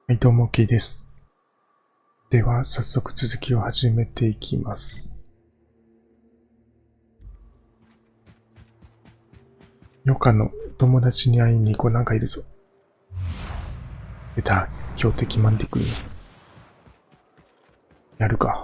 はい、どうも、ケイです。では、早速続きを始めていきます。余暇の友達に会いに行こう。なんかいるぞ。出た、強敵マンディクイン。やるか。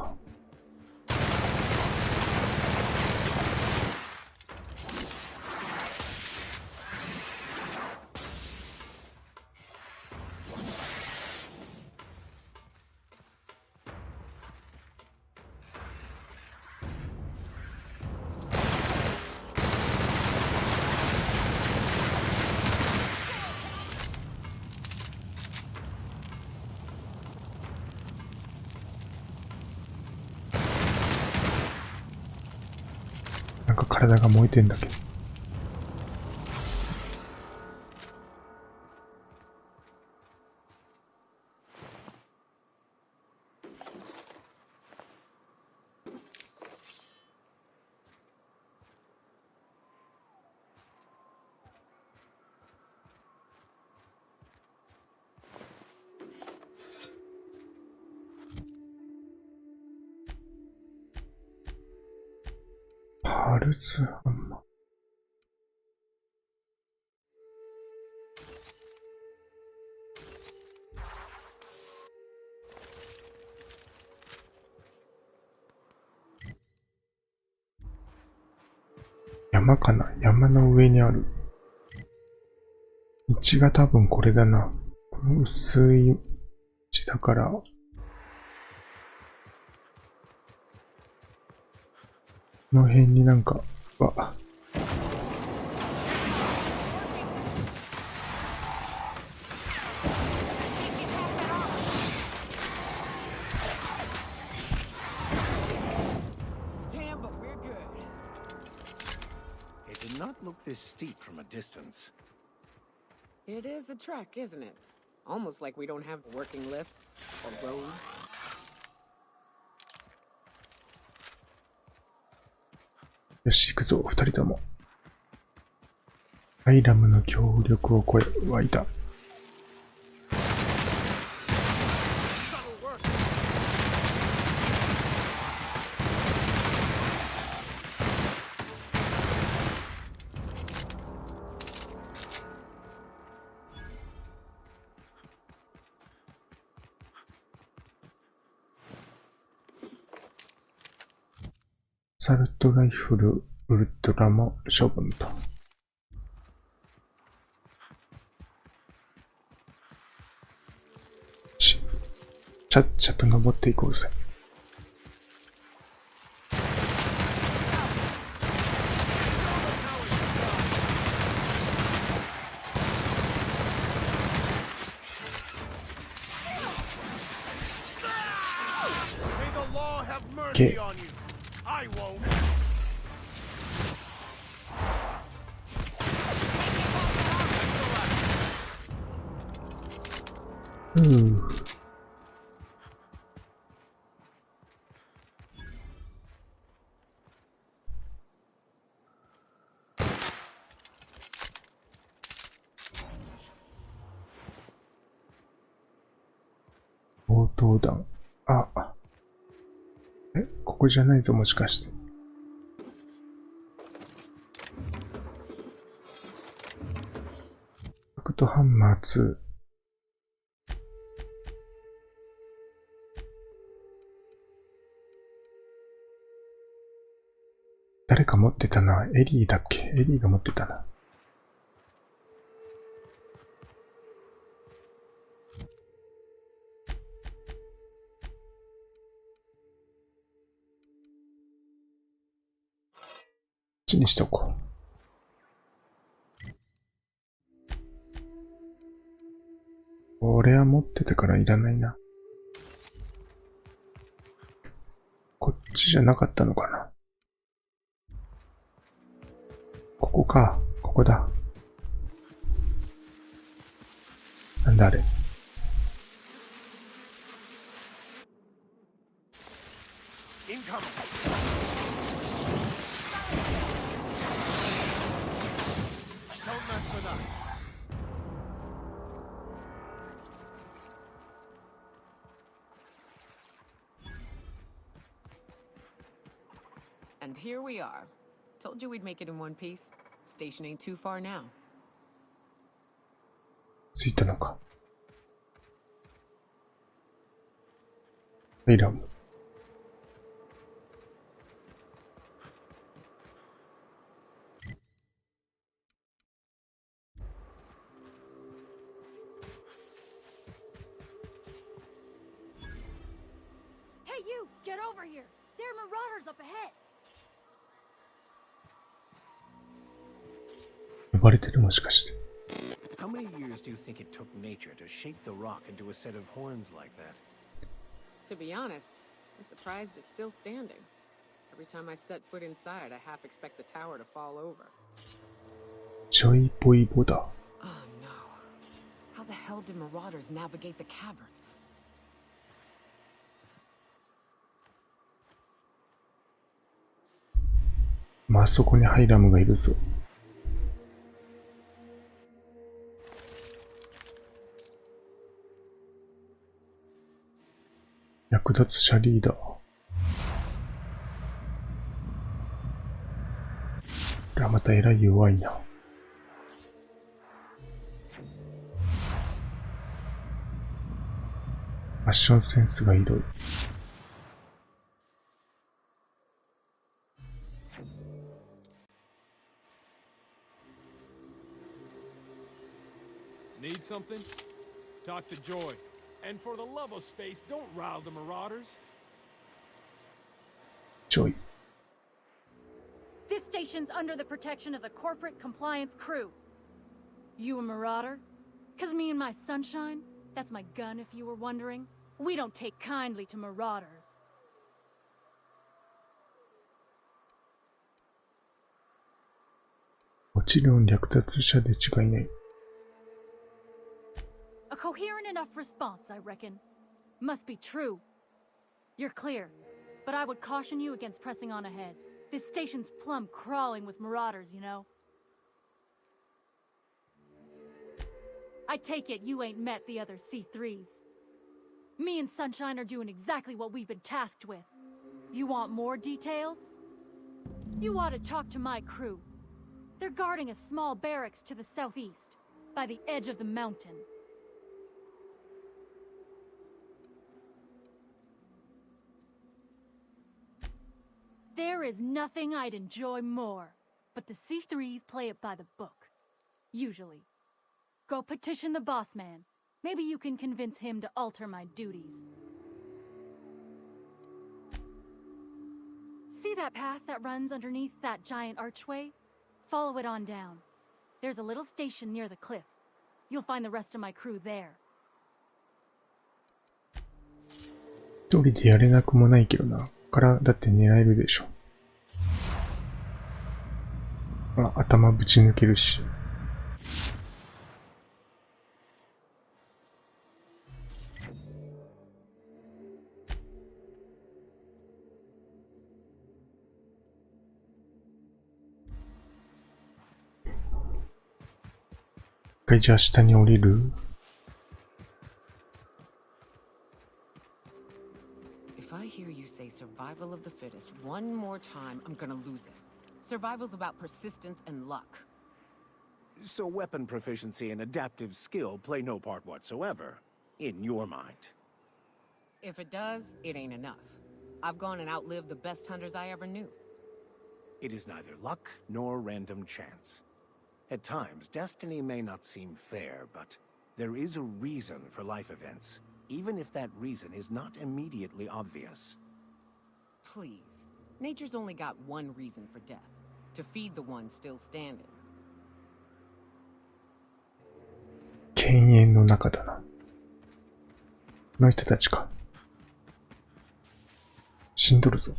なんか体が燃えてんだけど。パルスハンマー。山かな？山の上にある。道が多分これだな。この薄い道だから。この辺になんか、わ。Look this steep from a distance. It is a trek, isn't it? Almost like we don't have working lifts or roads. よし、行くぞ、二人とも。アイラムの恐怖力を超え、湧いた。アサルトライフルウルトラも処分と。ちゃっちゃと登っていこうぜ。け。応答弾。あ。ここじゃないぞ、もしかして。アクトハンマー2。誰か持ってたな。エリーだっけ？エリーが持ってたな。こっちにしとこう。俺は持ってたからいらないな。こっちじゃなかったのかな。ここか。ここだ。なんだあれ。And here we are. Told you we'd make it in one piece. Station ain't too far now. 着いたのか。イラム。Hey, you! Get over here! There are marauders up ahead! 呼ばれてるもしかして。How many years do you think it took nature to shape the rock into a set of horns like that? To be honest, I'm surprised it's still standing. Every time I set foot inside, I half expect the tower to fall over. ちょいボイボだ。Oh no. How the hell did marauders navigate the caverns? まあそこにハイラムがいるぞ。略奪者リーダー。これはまたえらい弱いな。ファッションセンスがひどい。Need something? Talk to Joy. And for the love of space, don't rile the marauders. ちょい。 This station's under the protection of the corporate compliance crew. You a marauder? 'Cause me and my sunshine, that's my gun if you were wondering, we don't take kindly to marauders. もちろん略奪者で違いない。A coherent enough response, I reckon. Must be true. You're clear, but I would caution you against pressing on ahead. This station's plumb crawling with marauders, you know. I take it you ain't met the other C3s. Me and Sunshine are doing exactly what we've been tasked with. You want more details? You ought to talk to my crew. They're guarding a small barracks to the southeast, by the edge of the mountain. There is nothing I'd enjoy more, but the C3s play it by the book. Usually. Go petition the boss man. Maybe you can convince him to alter my duties. See that path that runs underneath that giant archway? Follow it on down. There's a little station near the cliff. You'll find the rest of my crew there. 一人でやれなくもないけどな。からだって狙えるでしょ。あ、頭ぶち抜けるし。一回じゃあ下に降りる？ If I hear you say survival of the fittest one more time, I'm gonna lose it. Survival's about persistence and luck. So weapon proficiency and adaptive skill play no part whatsoever, in your mind. If it does, it ain't enough. I've gone and outlived the best hunters I ever knew. It is neither luck nor random chance. At times, destiny may not seem fair, but there is a reason for life events, even if that reason is not immediately obvious. Please. Nature's only got one reason for death. To feed the one still standing. 犬猿の中だな。この人たちか。死んどるぞ。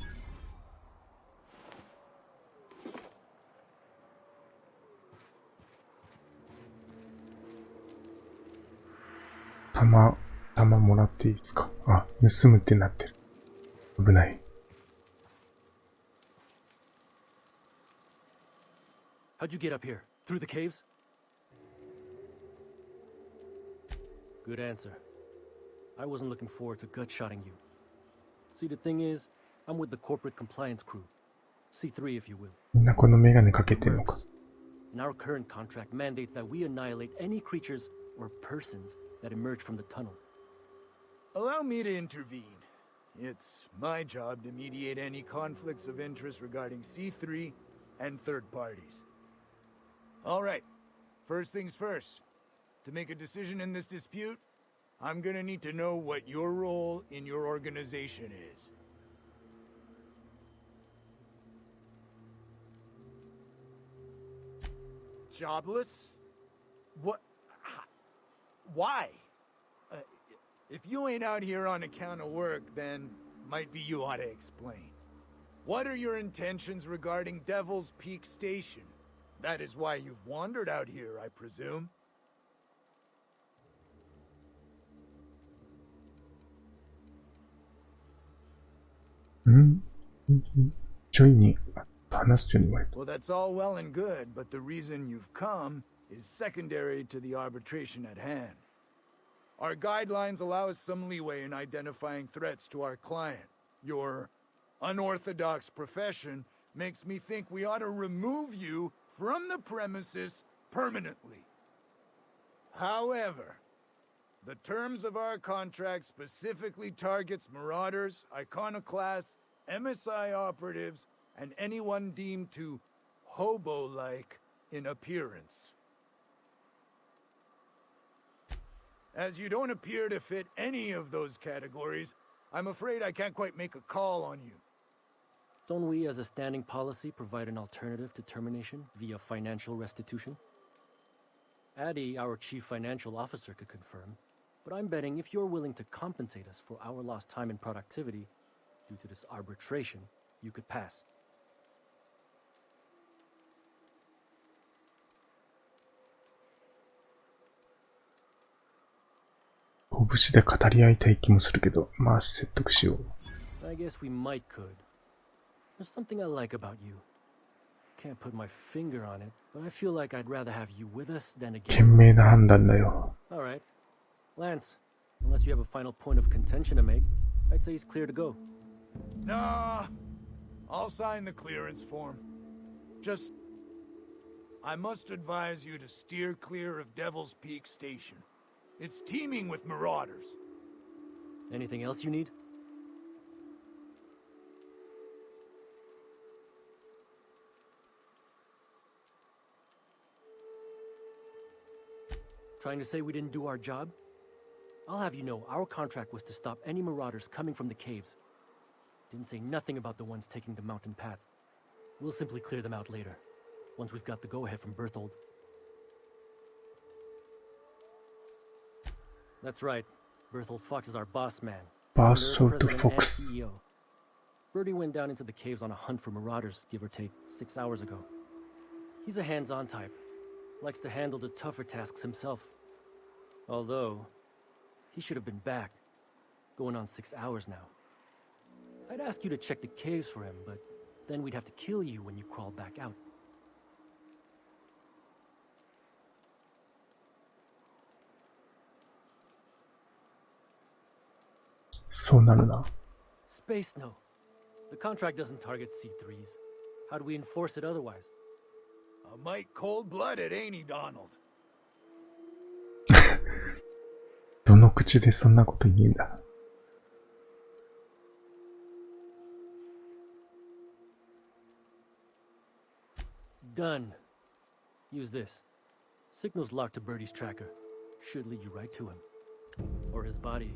弾もらっていいですか？あ、盗むってなってる。危ない。How'd you get up here? Through the caves? Good answer. I wasn't looking forward to gut-shotting you. See, the thing is, I'm with the corporate compliance crew. C3 if you will. みんなこのメガネかけてんのか。 Works. And our current contract mandates that we annihilate any creatures or persons that emerge from the tunnel. Allow me to intervene. It's my job to mediate any conflicts of interest regarding C3 and third parties. All right, first things first. To make a decision in this dispute, I'm gonna need to know what your role in your organization is. Jobless? What? Why? If you ain't out here on account of work, then might be you ought to explain. What are your intentions regarding Devil's Peak Station? That is why you've wandered out here, I presume. Well, that's all well and good, but the reason you've come is secondary to the arbitration at hand. Our guidelines allow us some leeway in identifying threats to our client. Your unorthodox profession makes me think we ought to remove you from the premises permanently. However, the terms of our contract specifically targets marauders, iconoclasts, MSI operatives, and anyone deemed to hobo-like in appearance. As you don't appear to fit any of those categories, I'm afraid I can't quite make a call on you. Don't we, as a standing policy, provide an alternative to termination via financial restitution? Addie, our chief financial officer, could confirm, but I'm betting if you're willing to compensate us for our lost time and productivity due to this arbitration, you could pass. I guess we might could. There's something I like about you. Can't put my finger on it, but I feel like I'd rather have you with us than against us. Alright. Lance, unless you have a final point of contention to make, I'd say he's clear to go. Nah, I'll sign the clearance form. Just, I must advise you to steer clear of Devil's Peak Station. It's teeming with marauders. Anything else you need? Trying to say we didn't do our job? I'll have you know, our contract was to stop any marauders coming from the caves. Didn't say nothing about the ones taking the mountain path. We'll simply clear them out later, once we've got the go-ahead from Berthold. That's right. Berthold Fox is our boss man. Berthold Fox. CEO. Birdie went down into the caves on a hunt for marauders, give or take, 6 hours ago. He's a hands-on type. Likes to handle the tougher tasks himself. Although, he should have been back. Going on 6 hours now. I'd ask you to check the caves for him, but then we'd have to kill you when you crawl back out. Space, no. The contract doesn't target C3s. How do we enforce it otherwise? A mite cold-blooded, ain't he, Donald? どの口でそんなこと言うんだ。Done. Use this. Signal's locked to Birdie's tracker. Should lead you right to him. Or his body.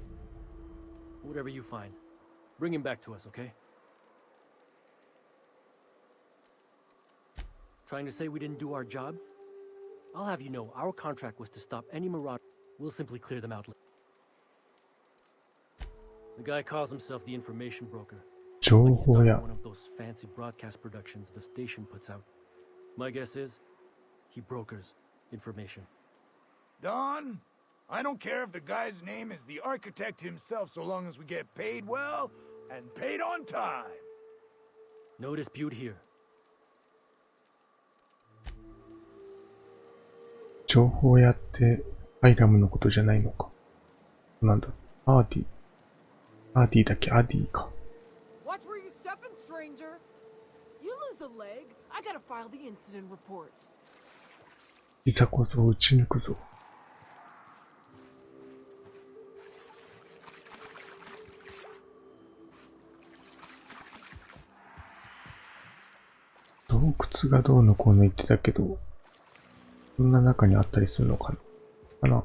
Whatever you find. Bring him back to us, okay? Trying to say we didn't do our job? I'll have you know, our contract was to stop any marauder. We'll simply clear them out later. The guy calls himself the information broker. Like he started one of those fancy broadcast productions the station puts out. My guess is, he brokers information. Don, I don't care if the guy's name is the architect himself so long as we get paid well and paid on time. No dispute here. 情報屋ってアイラムのことじゃないのか。なんだ。アーディ。アーディだっけアディか。Watch where you're stepping, stranger. You lose a leg, I gotta file the incident report. いざこそ打ち抜くぞ。洞窟がどうのこうの言ってたけど、こんな中にあったりするのかな。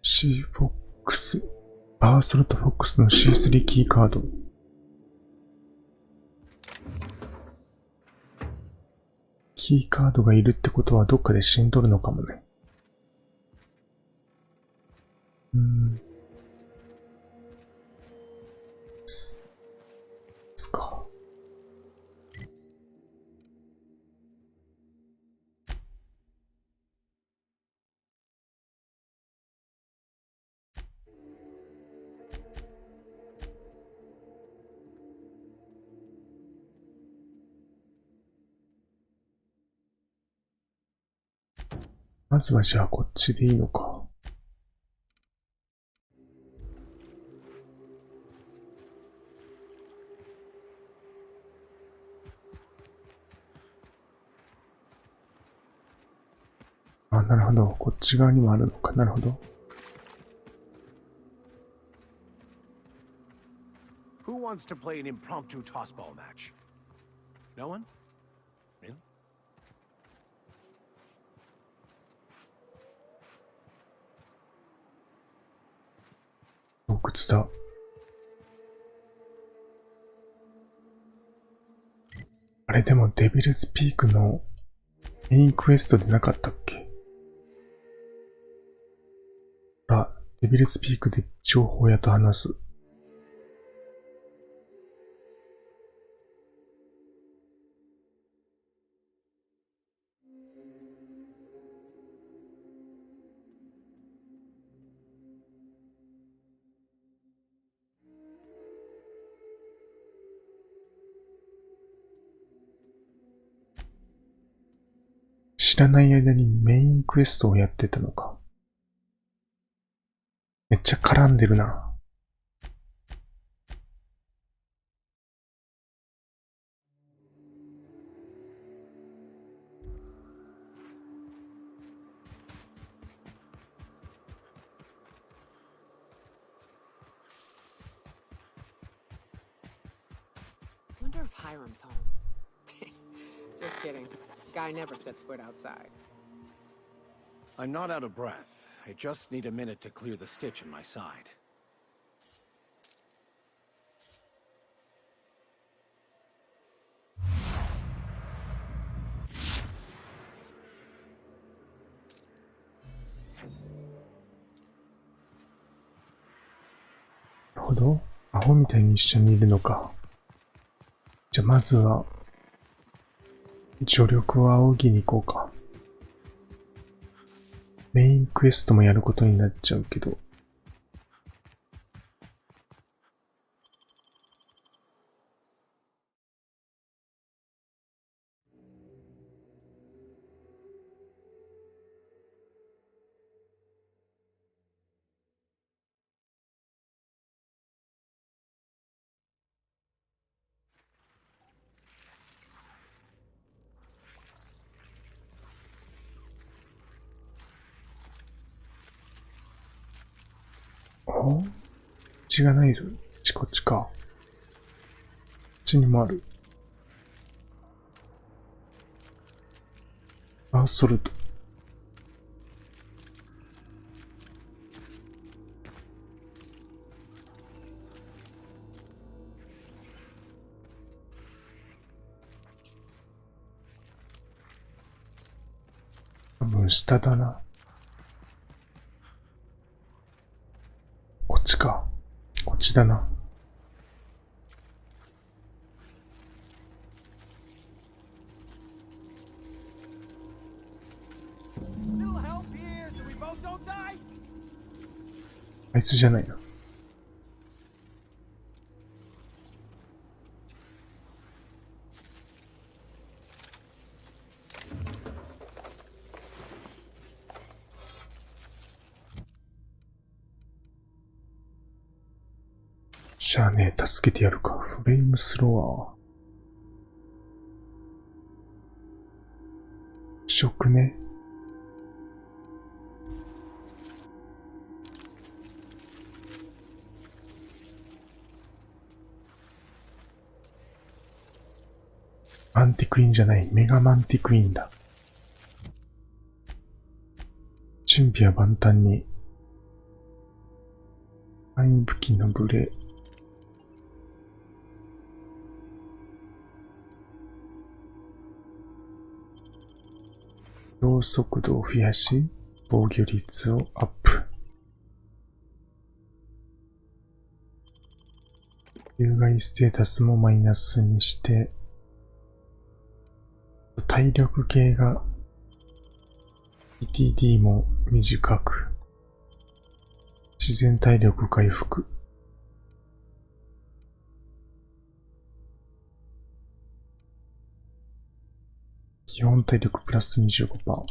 C フォックス、バーソルトフォックスの C3 キーカード。キーカードがいるってことはどっかで死んどるのかもね。ですか。まずはじゃあこっちでいいのか。あ、なるほど。こっち側にもあるのか。なるほど。Who wants to play an impromptu tossball match? No one? Really? 洞窟だ。あれでもデビルスピークのメインクエストでなかったっけ？あ、デビルスピークで情報屋と話す。知らない間にメインクエストをやってたのか。めっちゃ絡んでるな。Wonder if Hiram's home. Just kidding. Guy never sets foot outside. I'm not out of breath. I just need a minute to clear the stitch in my side. .なるほど。アホみたいに一緒にいるのか。じゃあまずは助力を仰ぎに行こうか。メインクエストもやることになっちゃうけど。こっちがないぞ。こっちか。こっちにもある。アソルト。多分下だな。こっちか。こっちだな。あいつじゃないな。じゃあね、助けてやるか。フレームスロア。食ね。マンティクインじゃない、メガマンティクインだ。準備は万端に。範囲武器のブレ。移動速度を増やし、防御率をアップ。有害ステータスもマイナスにして、体力系が ETD も短く、自然体力回復。基本体力プラス 25%。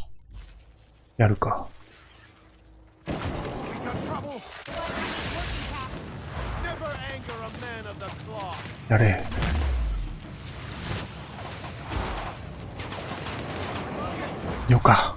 やるか。やれ。よか。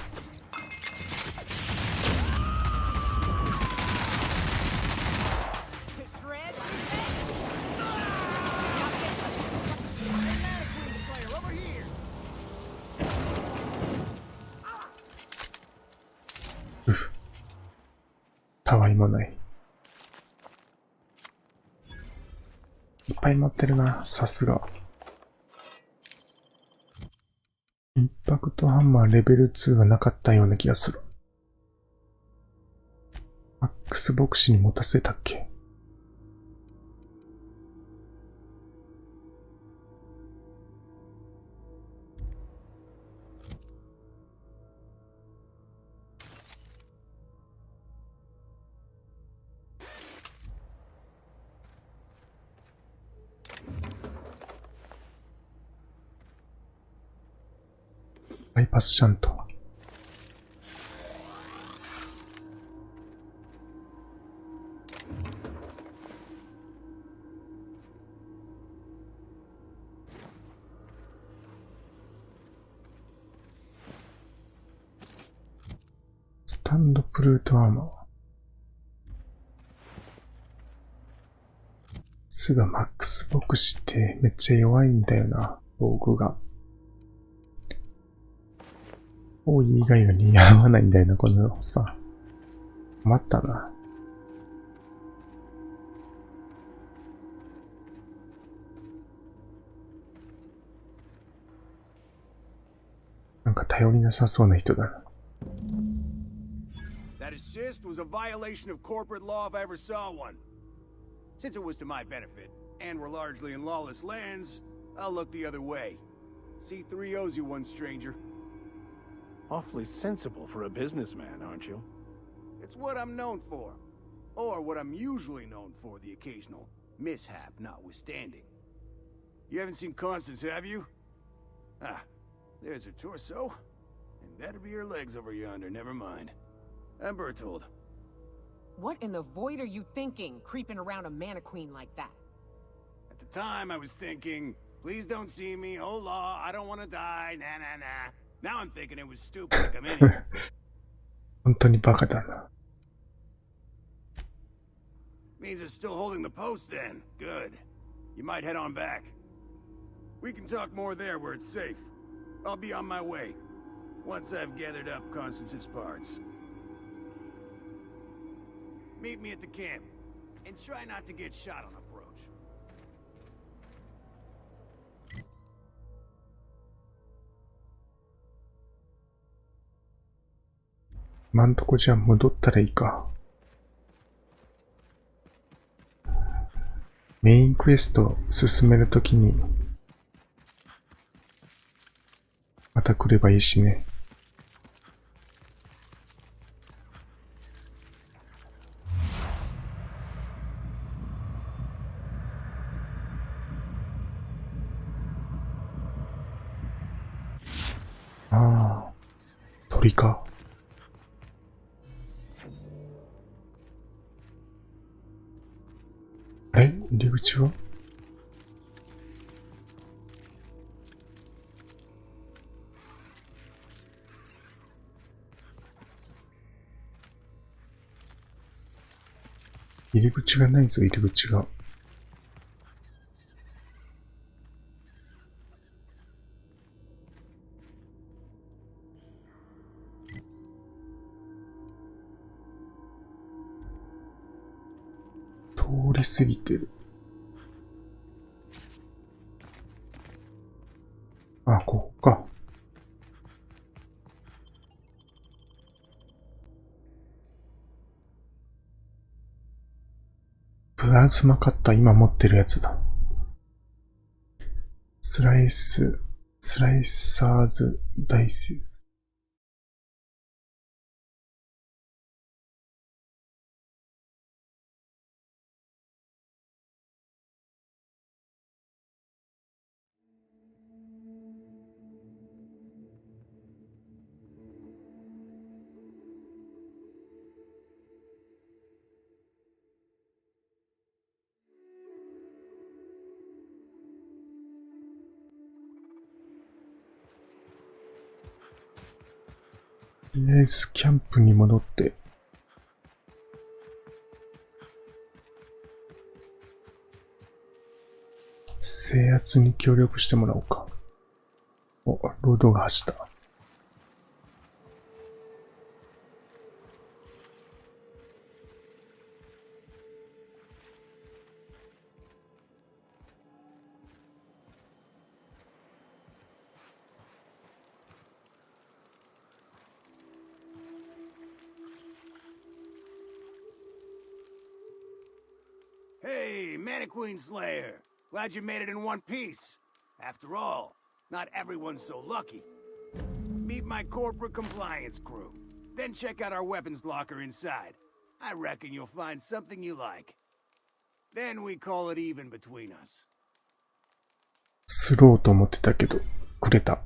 たわいもない。いっぱい持ってるな、さすが。インパクトハンマーレベル2はなかったような気がする。マックスボクシに持たせたっけ？バイパスシャント。スタンドプルートアーマー。すぐマックスボクシってめっちゃ弱いんだよな、防具が。多い以外が似合わないんだよな、このさ。困ったな。なんか頼りなさそうな人だな。That assist was a violation of corporate law if I ever saw one. Since it was to my benefit, and we're largely in lawless lands, I'll look the other way. C3 owes you one, stranger. Awfully sensible for a businessman, aren't you? It's what I'm known for. Or what I'm usually known for, the occasional mishap notwithstanding. You haven't seen Constance, have you? Ah, there's her torso. And that'll be her legs over yonder, never mind. I'm Bertold. What in the void are you thinking, creeping around a mannequin like that? At the time, I was thinking, please don't see me, hola, I don't want to die, nah nah nah. Now I'm thinking it was stupid to come in here. 本当にバカだな。Means they're still holding the post then. Good. You might head on back. We can talk more there where it's safe. I'll be on my way. Once I've gathered up Constance's parts. Meet me at the camp. And try not to get shot on approach. 今んとこじゃあ戻ったらいいか。メインクエスト進めるときにまた来ればいいしね。ああ、鳥か。あれ入り口は？入り口がないぞ、入り口が。通り過ぎてる。あ、ここか。プラズマカッター、今持ってるやつだ。スライサーズダイス。とりあえずキャンプに戻って制圧に協力してもらおうか。お、ロードが走った。Hey, Mannequin Slayer. Glad you made it in one piece. After all, not everyone's so lucky. Meet my corporate compliance crew. Then check out our weapons locker inside. I reckon you'll find something you like. Then we call it even between us. スローと思ってたけど、くれた。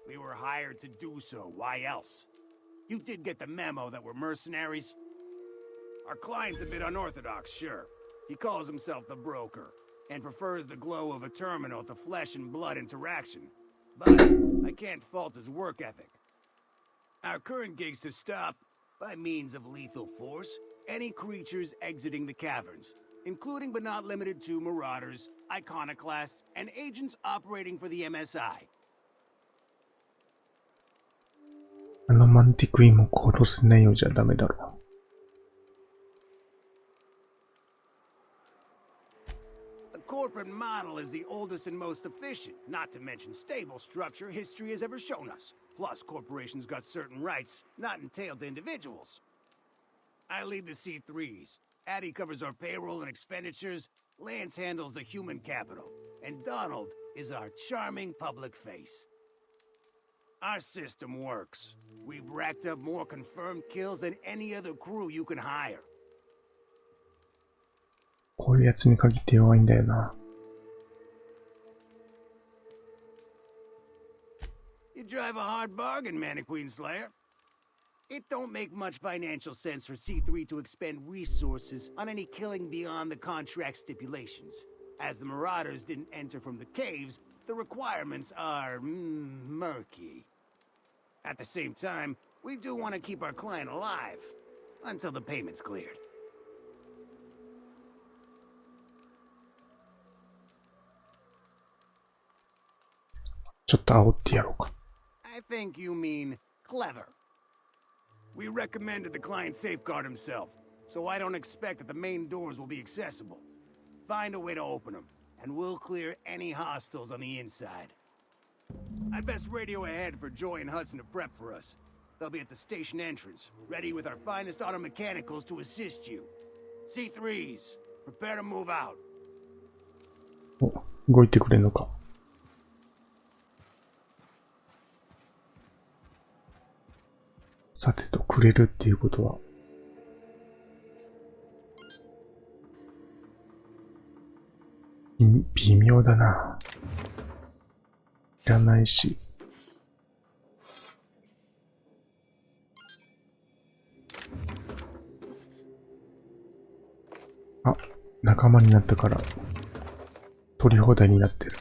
We were hired to do so. Why else? You did get the memo that we're mercenaries? Our client's a bit unorthodox, sure. He calls himself the broker, and prefers the glow of a terminal to flesh and blood interaction. But I can't fault his work ethic. Our current gig's to stop, by means of lethal force, any creatures exiting the caverns, including but not limited to marauders, iconoclasts, and agents operating for the MSI. あのマンティクインも殺せないようじゃダメだろう。Corporate model is the oldest and most efficient, not to mention stable structure history has ever shown us. Plus, corporations got certain rights not entailed to individuals. I lead the C3s. Addie covers our payroll and expenditures. Lance handles the human capital. And Donald is our charming public face. Our system works. We've racked up more confirmed kills than any other crew you can hire. こういうやつに限って弱いんだよな。You drive a hard bargain, Mannequin Slayer. It don't make much financial sense for C3 to expend resources on any killing beyond the contract stipulations. As the Marauders didn't enter from the caves, the requirements are murky. At the same time, we do want to keep our client alive until the payment's cleared. ちょっと煽ってやろうか。I think you mean clever. We recommended the client safeguard himself, so I don't expect that the main doors will be accessible. Find a way to open them, and we'll clear any hostiles on the inside. I'd best radio ahead for Joy and Hudson to prep for us. They'll be at the station entrance, ready with our finest auto mechanicals to assist you. C3s, prepare to move out. お、動いてくれんのか。さてと、くれるっていうことは。微妙だな。いらないし。あ、仲間になったから、取り放題になってる。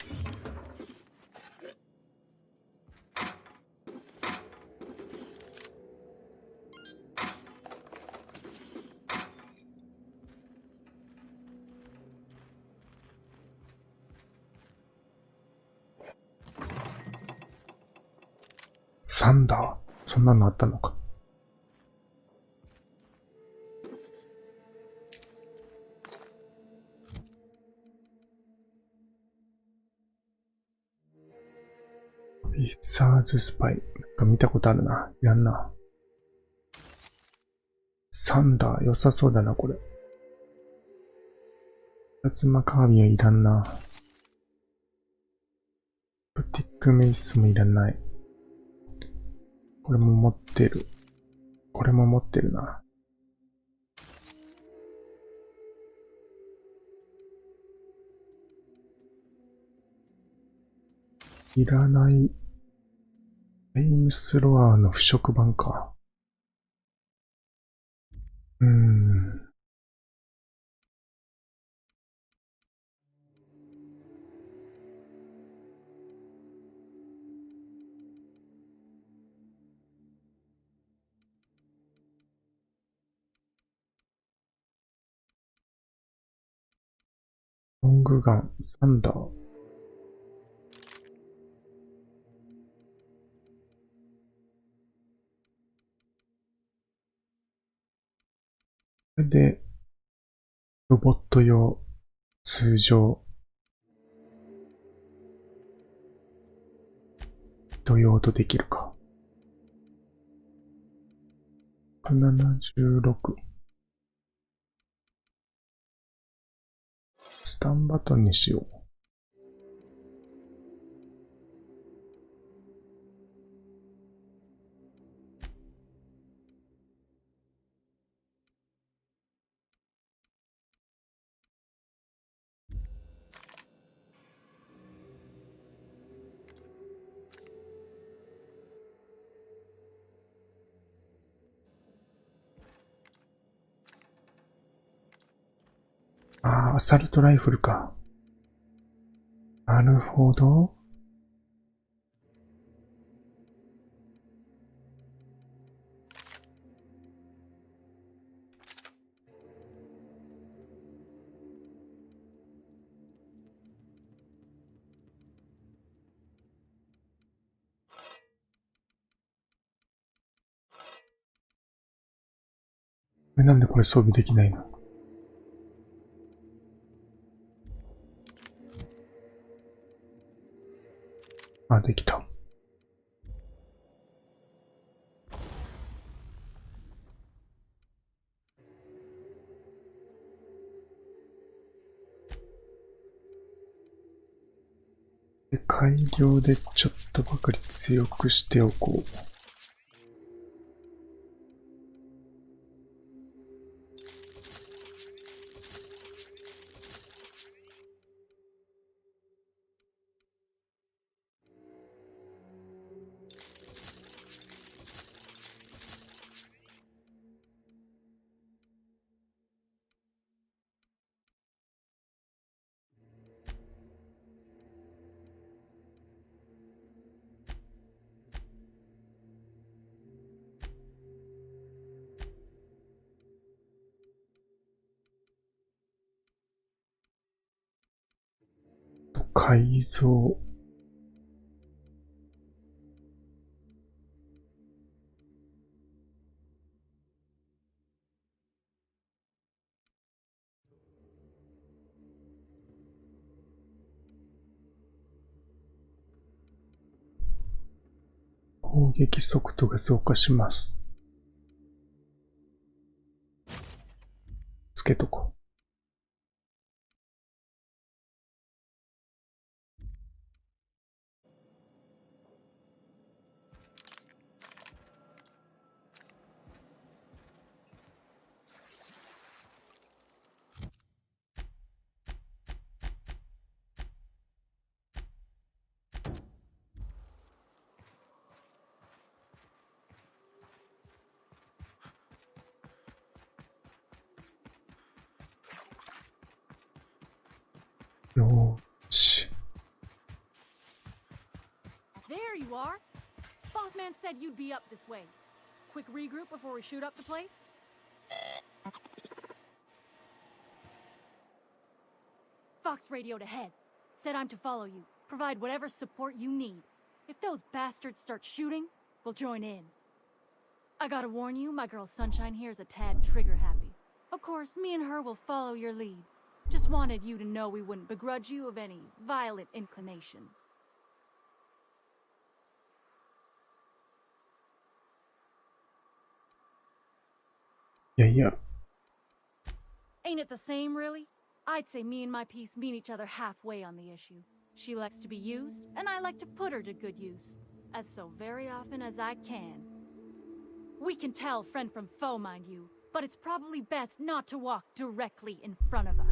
サンダー、そんなのあったのか。ウィザーズスパイ。なんか見たことあるな。いらんな。サンダー、良さそうだな、これ。プラズマカービンはいらんな。ブティックメイスもいらない。これも持ってる。これも持ってるな。いらない。エイムスロアーの腐食版か。ロングガン、サンダー。これで、ロボット用、通常、人用とできるか。176。スタンバトンにしよう。アサルトライフルか。なるほど。なんでこれ装備できないの？できた。で、改良でちょっとばかり強くしておこう。改造。攻撃速度が増加します。つけとこう。よーし。There you are. Boss man said you'd be up this way. Quick regroup before we shoot up the place? Fox radioed ahead. Said I'm to follow you. Provide whatever support you need. If those bastards start shooting, we'll join in. I gotta warn you, my girl Sunshine here is a tad trigger-happy. Of course, me and her will follow your lead. Just wanted you to know we wouldn't begrudge you of any violent inclinations. Yeah. Ain't it the same, really? I'd say me and my piece meet each other halfway on the issue. She likes to be used, and I like to put her to good use. As so very often as I can. We can tell friend from foe, mind you, but it's probably best not to walk directly in front of us.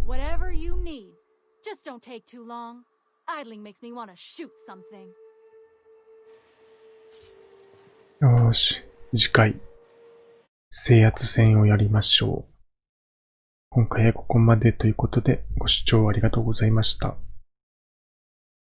Whatever you need, just don't take too long. Idling makes me want to shoot something. よーし。次回、制圧戦をやりましょう。今回はここまでということで、ご視聴ありがとうございました。